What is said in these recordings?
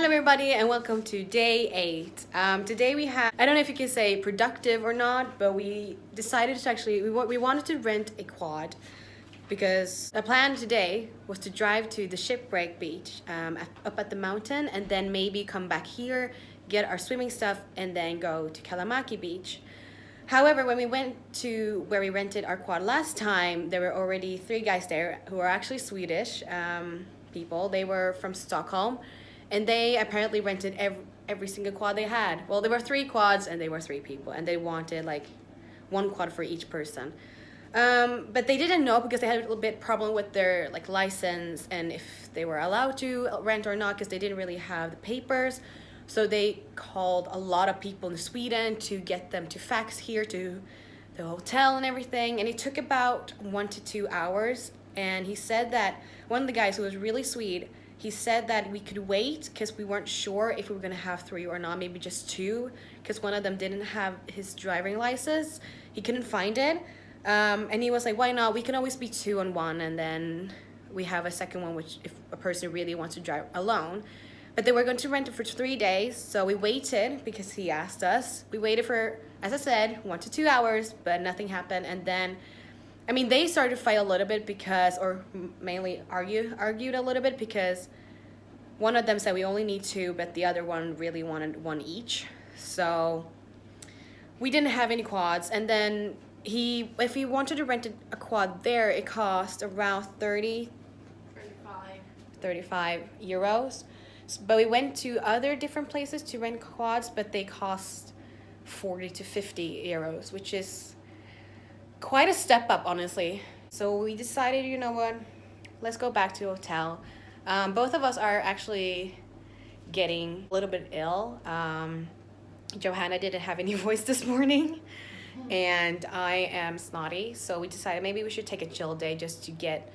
Hello everybody and welcome to day 8. Today we have, I don't know if you can say productive or not, but we decided to actually, we wanted to rent a quad because the plan today was to drive to the Shipwreck beach up at the mountain and then maybe come back here, get our swimming stuff and then go to Kalamaki beach. However, when we went to where we rented our quad last time, there were already 3 guys there who are actually Swedish people. They were from Stockholm. And they apparently rented every single quad they had. Well, there were 3 quads and they were 3 people. And they wanted like 1 quad for each person. But they didn't know because they had a little bit problem with their like license and if they were allowed to rent or not because they didn't really have the papers. So they called a lot of people in Sweden to get them to fax here to the hotel and everything. And it took about 1 to 2 hours. And he said that one of the guys who was really sweet, he said that we could wait because we weren't sure if we were going to have 3 or not, maybe just 2, because one of them didn't have his driving license. He couldn't find it. And he was like, why not? We can always be 2 on 1, and then we have a second one, which if a person really wants to drive alone. But they were going to rent it for 3 days, so we waited because he asked us. We waited for, as I said, 1 to 2 hours, but nothing happened. And then I mean, they started to fight a little bit because, or mainly argued a little bit because one of them said we only need 2, but the other one really wanted 1 each. So we didn't have any quads. And then if he wanted to rent a quad there, it cost around 35 euros. But we went to other different places to rent quads, but they cost 40 to 50 euros, which is quite a step up, honestly. So we decided, you know what, let's go back to a hotel. Both of us are actually getting a little bit ill. Johanna didn't have any voice this morning and I am snotty, so we decided maybe we should take a chill day just to get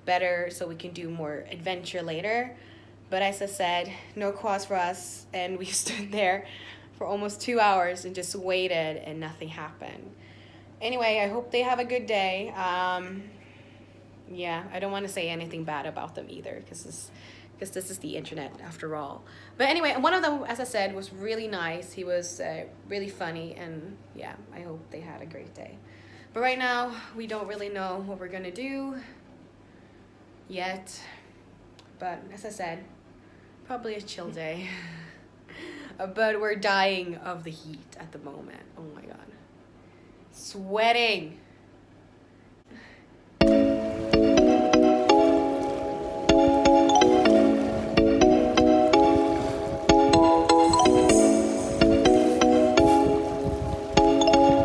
better so we can do more adventure later. But as I said, no quads for us, and we stood there for almost 2 hours and just waited and nothing happened. Anyway, I hope they have a good day. Yeah, I don't want to say anything bad about them either because this is the internet after all. But anyway, one of them, as I said, was really nice. He was really funny, and yeah, I hope they had a great day. But right now, we don't really know what we're gonna do yet. But as I said, probably a chill day. But we're dying of the heat at the moment. Oh my god. Sweating.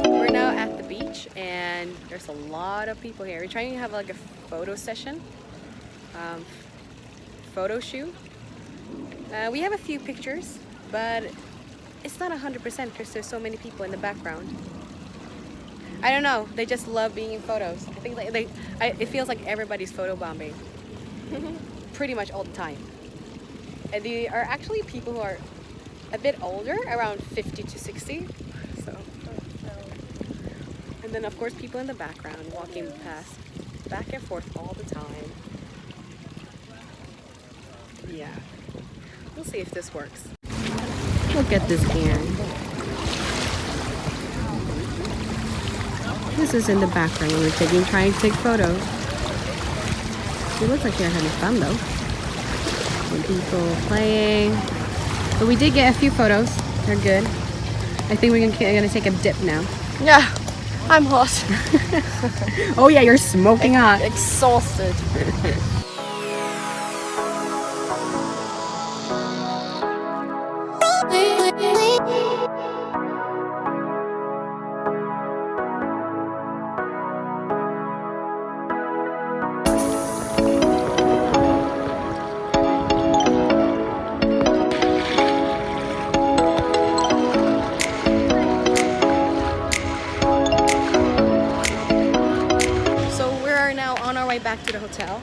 We're now at the beach and there's a lot of people here. We're trying to have like a photo session, photo shoot. We have a few pictures, but it's not 100% because there's so many people in the background. I don't know, they just love being in photos. I think it feels like everybody's photobombing pretty much all the time. And they are actually people who are a bit older, around 50 to 60. So. And then of course people in the background walking past back and forth all the time. Yeah, we'll see if this works. Look at this can. This is in the background when we're trying to take photos. It looks like they're having fun though. Some people playing. But we did get a few photos. They're good. I think we're gonna take a dip now. Yeah, I'm hot. Oh yeah, you're smoking hot. Exhausted. Back to the hotel.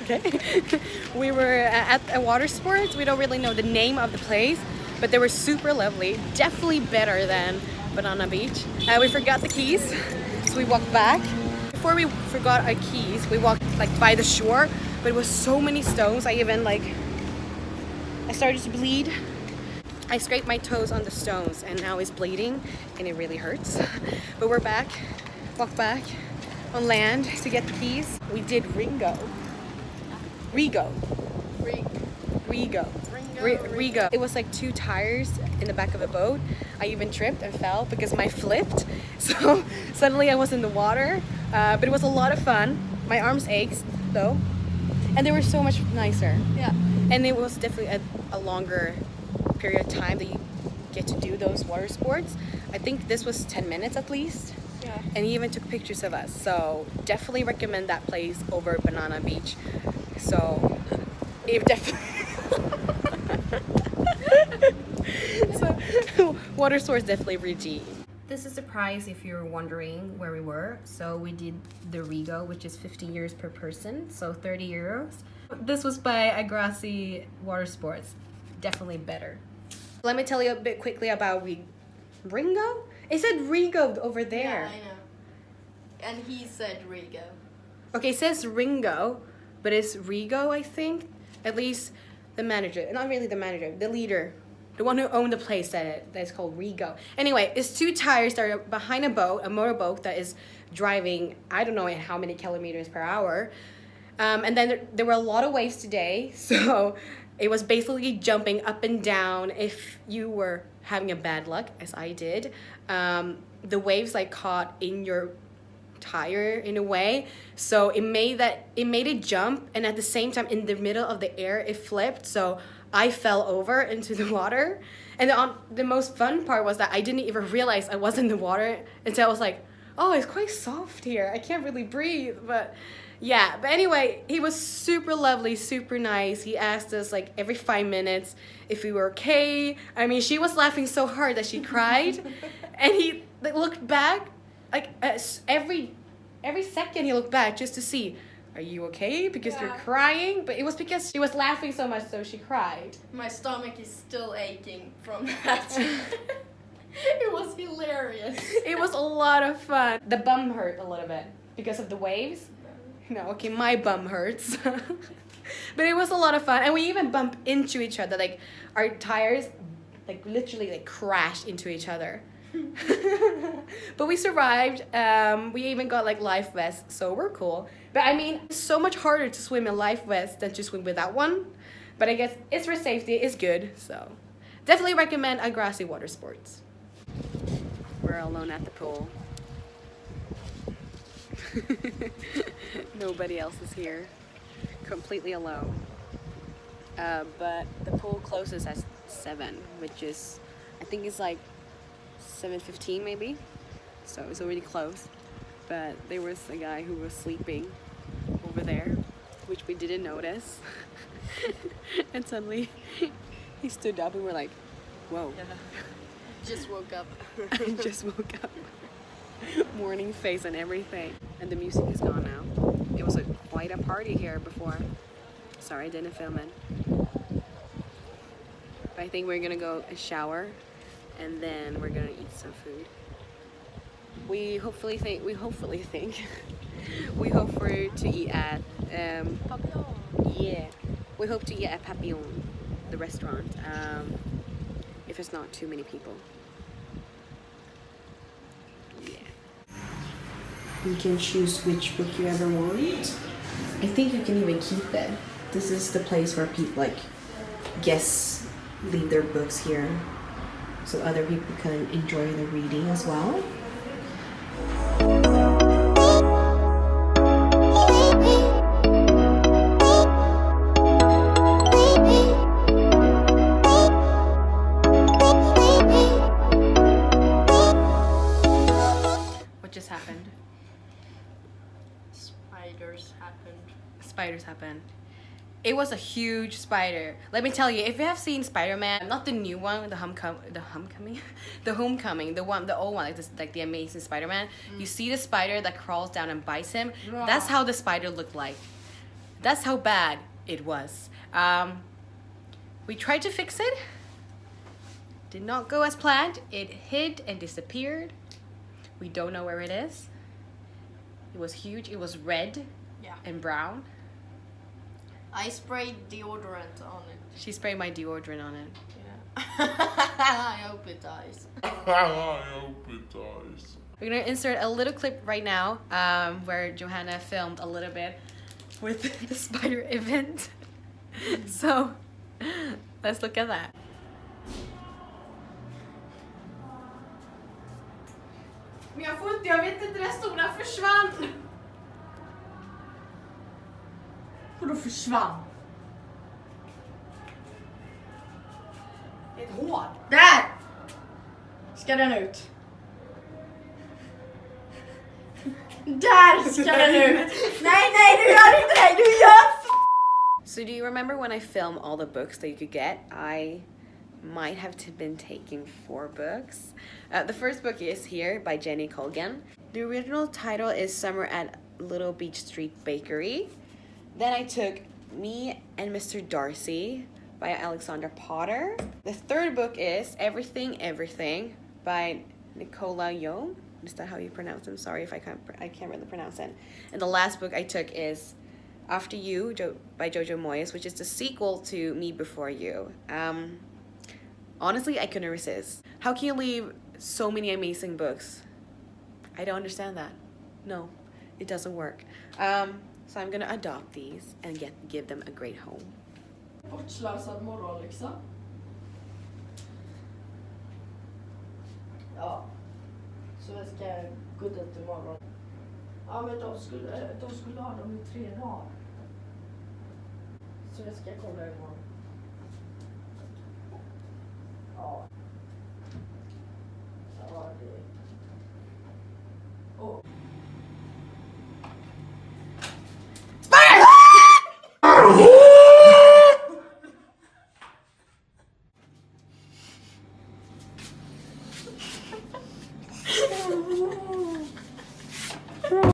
Okay. We were at a water sports. We don't really know the name of the place, but they were super lovely. Definitely better than Banana Beach. We forgot the keys, so we walked back. Before we forgot our keys, we walked like by the shore, but it was so many stones. I even like I started to bleed. I scraped my toes on the stones and now it's bleeding and it really hurts. But we're back, walked back on land to get the keys. We did Ringo. Rigo. It was like 2 tires in the back of the boat. I even tripped and fell because mine flipped. So suddenly I was in the water. But it was a lot of fun. My arms ached though. And they were so much nicer. Yeah. And it was definitely a longer period of time that you get to do those water sports. I think this was 10 minutes at least. Yeah. And he even took pictures of us. So definitely recommend that place over Banana Beach. So it definitely so water sports definitely redeemed. This is the price if you're wondering where we were. So we did the Rigo, which is 50 euros per person, so 30 euros. This was by Agreassi Water Sports. Definitely better. Let me tell you a bit quickly about Ringo? It said Rigo over there. Yeah, I know. And he said Rigo. Okay, it says Ringo, but it's Rigo, I think. At least the manager, not really the manager, the leader, the one who owned the place said it. That's called Rigo. Anyway, it's 2 tires that are behind a boat, a motorboat that is driving, I don't know how many kilometers per hour. And then there were a lot of waves today, so it was basically jumping up and down. If you were having a bad luck, as I did, the waves like caught in your tire in a way, so it made it jump, and at the same time in the middle of the air it flipped, so I fell over into the water. And the most fun part was that I didn't even realize I was in the water until I was like, oh, it's quite soft here, I can't really breathe. But yeah, but anyway, he was super lovely, super nice. He asked us like every 5 minutes if we were okay. I mean, she was laughing so hard that she cried. And he looked back like every second he looked back just to see, are you okay? Because you're crying. But it was because she was laughing so much, so she cried. My stomach is still aching from that. It was hilarious. It was a lot of fun. The bum hurt a little bit because of the waves. No, okay, my bum hurts. But it was a lot of fun. And we even bumped into each other. Like our tires like literally like crashed into each other. But we survived. We even got like life vests, so we're cool. But I mean, it's so much harder to swim in life vest than to swim without one. But I guess it's for safety, it's good. So definitely recommend Agreassi Water Sports. We're alone at the pool. Nobody else is here. Completely alone. But the pool closes at 7, which is, I think it's like 7:15 maybe, so it's already close. But there was a guy who was sleeping over there, which we didn't notice. And suddenly he stood up and we're like, whoa. Yeah. Just woke up. I just woke up. Morning face and everything. And the music is gone now. It was quite a party here before. Sorry I didn't film it. But I think we're gonna go shower and then we're gonna eat some food. We hope for to eat at Papillon. yeah, we hope to eat at Papillon, the restaurant, if it's not too many people. Yeah. You can choose which book you ever want. I think you can even keep it. This is the place where people like guests leave their books here, so other people can enjoy the reading as well. What just happened? Spiders happened. It was a huge spider. Let me tell you, if you have seen Spider-Man, not the new one, the homecoming, the old one, like the Amazing Spider-Man. You see the spider that crawls down and bites him. Yeah. That's how the spider looked like. That's how bad it was. We tried to fix it. Did not go as planned. It hid and disappeared. We don't know where it is. It was huge. It was red and brown. I sprayed deodorant on it. She sprayed my deodorant on it. Yeah. I hope it dies. We're gonna insert a little clip right now where Johanna filmed a little bit with the spider event. So let's look at that. Men jag vet inte, den stora försvann. Och då försvann. Ett hål. Där! Ska den ut? Där ska den ut! Nej, du gör inte det! Du gör So do you remember when I filmed all the books that you could get? I might have been taking 4 books. The first book is here by Jenny Colgan. The original title is Summer at Little Beach Street Bakery. Then I took Me and Mr. Darcy by Alexandra Potter. The third book is Everything, Everything by Nicola Yo. Is that how you pronounce it? I'm sorry if I can't really pronounce it. And the last book I took is After You by Jojo Moyes, which is the sequel to Me Before You. Honestly, I couldn't resist. How can you leave so many amazing books? I don't understand that. No, it doesn't work. So I'm gonna adopt these and give them a great home. Bortslösad morgonlyxa. Ja, så jag ska gå dit imorgon. Ja, men de skulle ha dem i 3 dagar. Så jag ska kolla imorgon. Ja. Ja, det... Oh.